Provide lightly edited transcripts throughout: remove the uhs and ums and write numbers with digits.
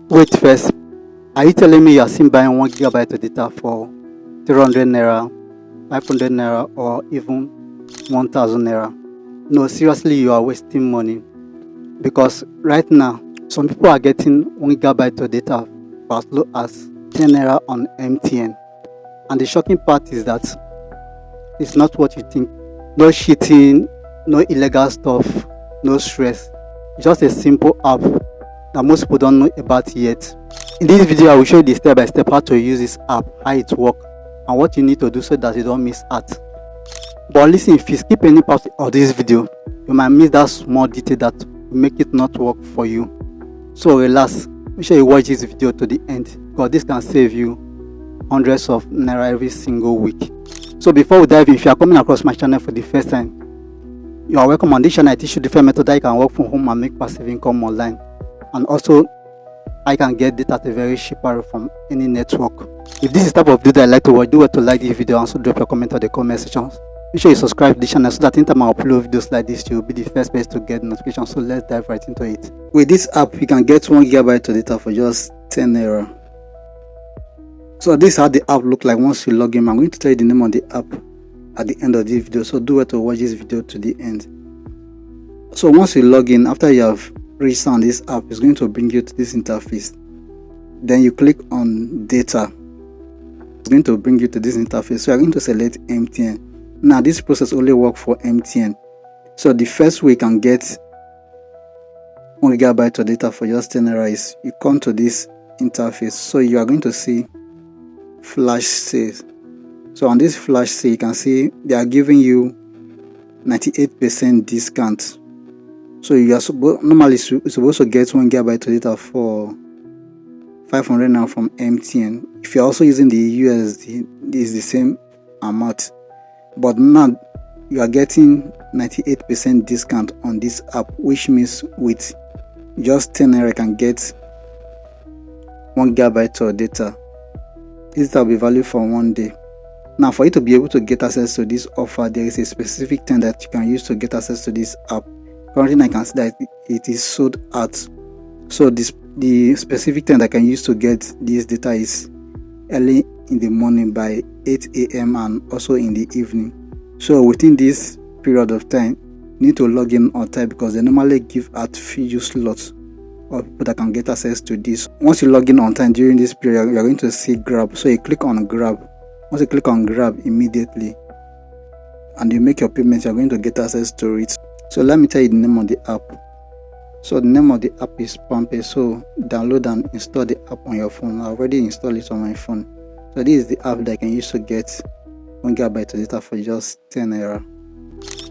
Wait first, are you telling me you are still buying 1 gigabyte of data for 300 naira, 500 naira, or even 1000 naira? No, seriously, you are wasting money. Because right now, some people are getting 1 gigabyte of data for as low as 10 naira on MTN. And the shocking part is that it's not what you think. No cheating, no illegal stuff, no stress. Just a simple app that most people don't know about yet. In this video, I will show you the step by step how to use this app, how it works, and what you need to do so that you don't miss out. But listen, if you skip any part of this video, you might miss that small detail that will make it not work for you. So relax, make sure you watch this video to the end, because this can save you hundreds of naira every single week. So before we dive in, if you are coming across my channel for the first time, you are welcome. On this channel I teach you different methods that you can work from home and make passive income online, and also I can get data at a very cheap rate from any network. If this is the type of video I like to watch, do well to like this video and also drop your comment on the comment section. Make sure you subscribe to the channel so that anytime I upload videos like this, you'll be the first person to get notifications. So let's dive right into it. With this app, you can get 1 gigabyte of data for just 10 naira. So this is how the app look like once you log in. I'm going to tell you the name of the app at the end of this video, so do well to watch this video to the end. So once you log in, after you have registered on this app, it's going to bring you to this interface. Then you click on data. It's going to bring you to this interface. So you're going to select MTN. Now this process only works for MTN. So the first way you can get 1 gigabyte of data for just 10 naira is you come to this interface. So you are going to see flash sales. So on this flash sale, you can see they are giving you 98% discount. So you are normally supposed to get 1 gigabyte of data for 500 now from MTN. If you're also using the USD, it's the same amount. But now you are getting 98% discount on this app, which means with just 10 naira you can get 1 gigabyte of data. This will be valid for 1 day. Now for you to be able to get access to this offer, there is a specific thing that you can use to get access to this app. Currently I can see that it is sold out. So the specific time that I can use to get this data is early in the morning by 8 a.m. and also in the evening. So within this period of time, you need to log in on time, because they normally give out few slots of people that can get access to this. Once you log in on time during this period, you are going to see grab. So you click on grab. Once you click on grab immediately and you make your payment, you are going to get access to it. So let me tell you the name of the app. So the name of the app is Pampe. So download and install the app on your phone. I already installed it on my phone. So this is the app that I can use to get 1 gigabyte of data for just 10 naira.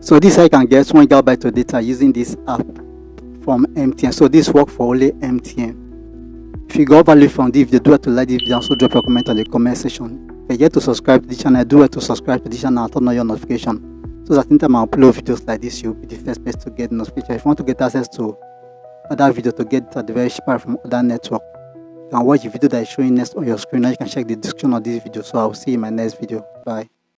So this is how you can get 1 gigabyte of data using this app from MTN. So this works for only MTN. If you got value from this video, do well to like this video and also drop your comment on the comment section. If you get to subscribe to the channel, do well to subscribe to the channel and turn on your notification, so that anytime I upload videos like this, you'll be the first person to get notification. If you want to get access to other videos to get at the very cheap rate from other network, you can watch the video that is showing next on your screen. Now you can check the description of this video. So I will see you in my next video. Bye.